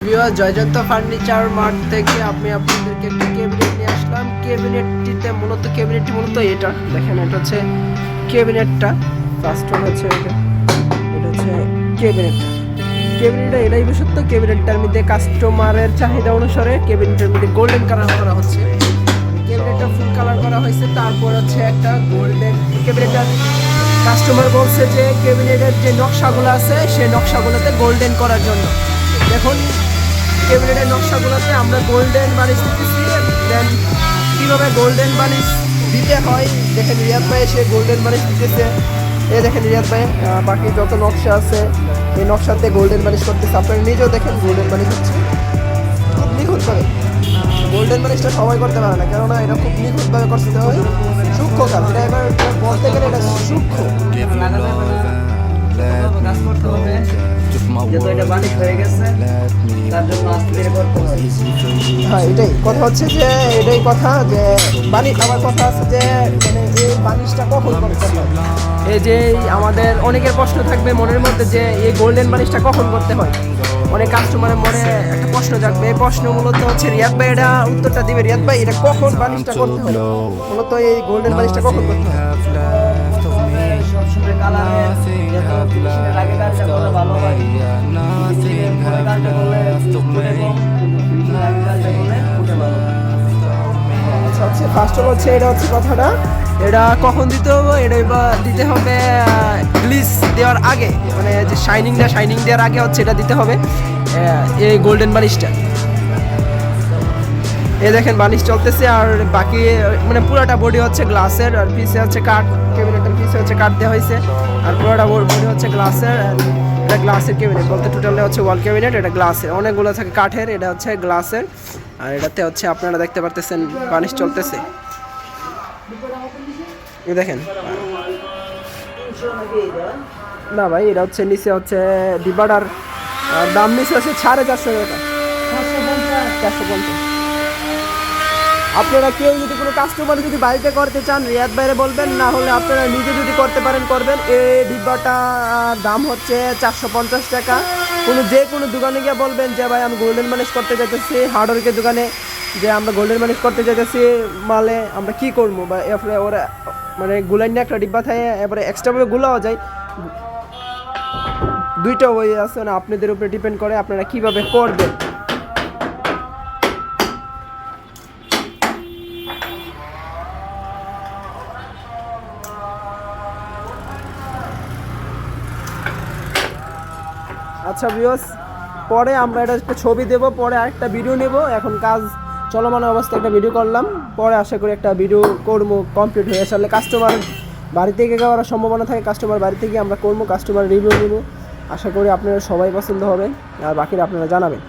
জয়যন্ত furniture mart থেকে আমি আপনাদেরকে একটা ক্যাবিনেট নিয়ে আসলাম। ক্যাবিনেটটি মূলত এটা দেখেন, এটা হচ্ছে ক্যাবিনেটটা। ফার্স্ট ওয়ান হচ্ছে এটা হচ্ছে ক্যাবিনেটটা এটাই বিশেষত্ব। ক্যাবিনেটটার মধ্যে কাস্টমারের চাহিদা অনুসারে ক্যাবিনেটের মধ্যে গোল্ডেন কালার করা হচ্ছে। ক্যাবিনেটটা ফুল কালার করা হয়েছে। তারপর হচ্ছে একটা গোল্ডেন ক্যাবিনেটটা কাস্টমার বলছে যে ক্যাবিনেটের যে নকশাগুলো আছে সেই নকশাগুলোতে গোল্ডেন করার জন্য। দেখুন ক্যাবিনেটের নকশাগুলোতে আমরা গোল্ডেন বানিশ দিতেছি। দেন কীভাবে গোল্ডেন বানিশ দিতে হয় দেখেন, রিয়াদ ভাই সে গোল্ডেন বানিশ দিতেছে। দেখেন রিয়াদ ভাই বাকি যত নকশা আছে এই নকশাতে গোল্ডেন বানিশ করতেছে। আপনারা নিজেও দেখেন গোল্ডেন বানিশ হচ্ছে খুব নিখুঁতভাবে। গোল্ডেন বানিশটা সবাই করতে পারে না, কেননা এটা খুব নিখুঁতভাবে করতে হয়, সূক্ষ্ম কাজ। এটা এবার বলতে গেলে এটা সূক্ষ্ম। হ্যাঁ, এটাই কথা হচ্ছে যে এটাই কথা যে বানিশ। আমার কথা আছে যে মানে এই বানিশটা কখন করতে হয়। এই যে আমাদের অনেকের প্রশ্ন থাকবে মনের মধ্যে যে এই গোল্ডেন বানিশটা কখন করতে হয়। অনেক কাস্টমারের মনে একটা প্রশ্ন জাগবে। এই প্রশ্ন মূলত হচ্ছে রিয়াদ ভাই এটা উত্তরটা দিবে। রিয়াদ ভাই এটা কখন বানিশটা করতে হয়, মূলত এই গোল্ডেন বানিশটা কখন করতে হয়। আচ্ছা, ফার্স্ট অফ হচ্ছে এটা হচ্ছে কথাটা, এটা কখন দিতে হবে, এটা দিতে হবে গ্লিস দেওয়ার আগে, মানে যে শাইনিং দেওয়ার আগে হচ্ছে এটা দিতে হবে এই গোল্ডেন বানিশটা। এই দেখেন বানিশ চলতেছে। আর বাকি মানে পুরোটা বডি হচ্ছে গ্লাসের, আর পিছে হচ্ছে কাঠ। ক্যাবিনেটের পিছে হচ্ছে কাঠ দেওয়া হয়েছে, আর পুরোটা বডি হচ্ছে গ্লাসের। এটা গ্লাসের ক্যাবিনেট বলতে টোটালি হচ্ছে ওয়াল ক্যাবিনেট। এটা গ্লাসের, অনেকগুলো থাকে কাঠের, এটা হচ্ছে গ্লাসের। আর এটাতে হচ্ছে আপনারা দেখতে পারতেছেন বানিশ চলতেছে। এই দেখেন না ভাই, এটা হচ্ছে নিচে হচ্ছে ডিবাটার দাম নিচে হচ্ছে 450 টাকা, 450। আপনারা কেউ যদি কোনো কাস্টমার যদি বাড়িতে করতে চান রিয়াদ বাইরে বলবেন, না হলে আপনারা নিজে যদি করতে পারেন করবেন। এই ডিব্বাটা দাম হচ্ছে 450 টাকা। যে কোনো দোকানে গিয়ে বলবেন যে ভাই আমি গোল্ডেন বানিশ করতে চাইতেছি, হার্ডওয়ারের দোকানে যে আমরা গোল্ডেন বানিশ করতে চাইতেছি, মালে আমরা কি করবো, বা এরপরে ওরা মানে গুলাইন একটা ডিব্বা থাকে, এরপরে এক্সট্রাভাবে গুলাও যায়। দুইটা ওয়ে আছে, না আপনাদের উপরে ডিপেন্ড করে আপনারা কিভাবে করবেন। আচ্ছা ভিউয়ার্স, পরে আমরা এটা একটা ছবি দেব, পরে আরেকটা ভিডিও নেব। এখন কাজ চলমান অবস্থায় একটা ভিডিও করলাম, পরে আশা করি একটা ভিডিও করবো কমপ্লিট হয়ে আসলে কাস্টমার বাড়ি থেকে যাওয়ার সম্ভাবনা থাকে। কাস্টমার বাড়ি থেকে আমরা করবো, কাস্টমার রিভিউ নেব। আশা করি আপনারা সবাই পছন্দ হবে, আর বাকিরা আপনারা জানাবেন।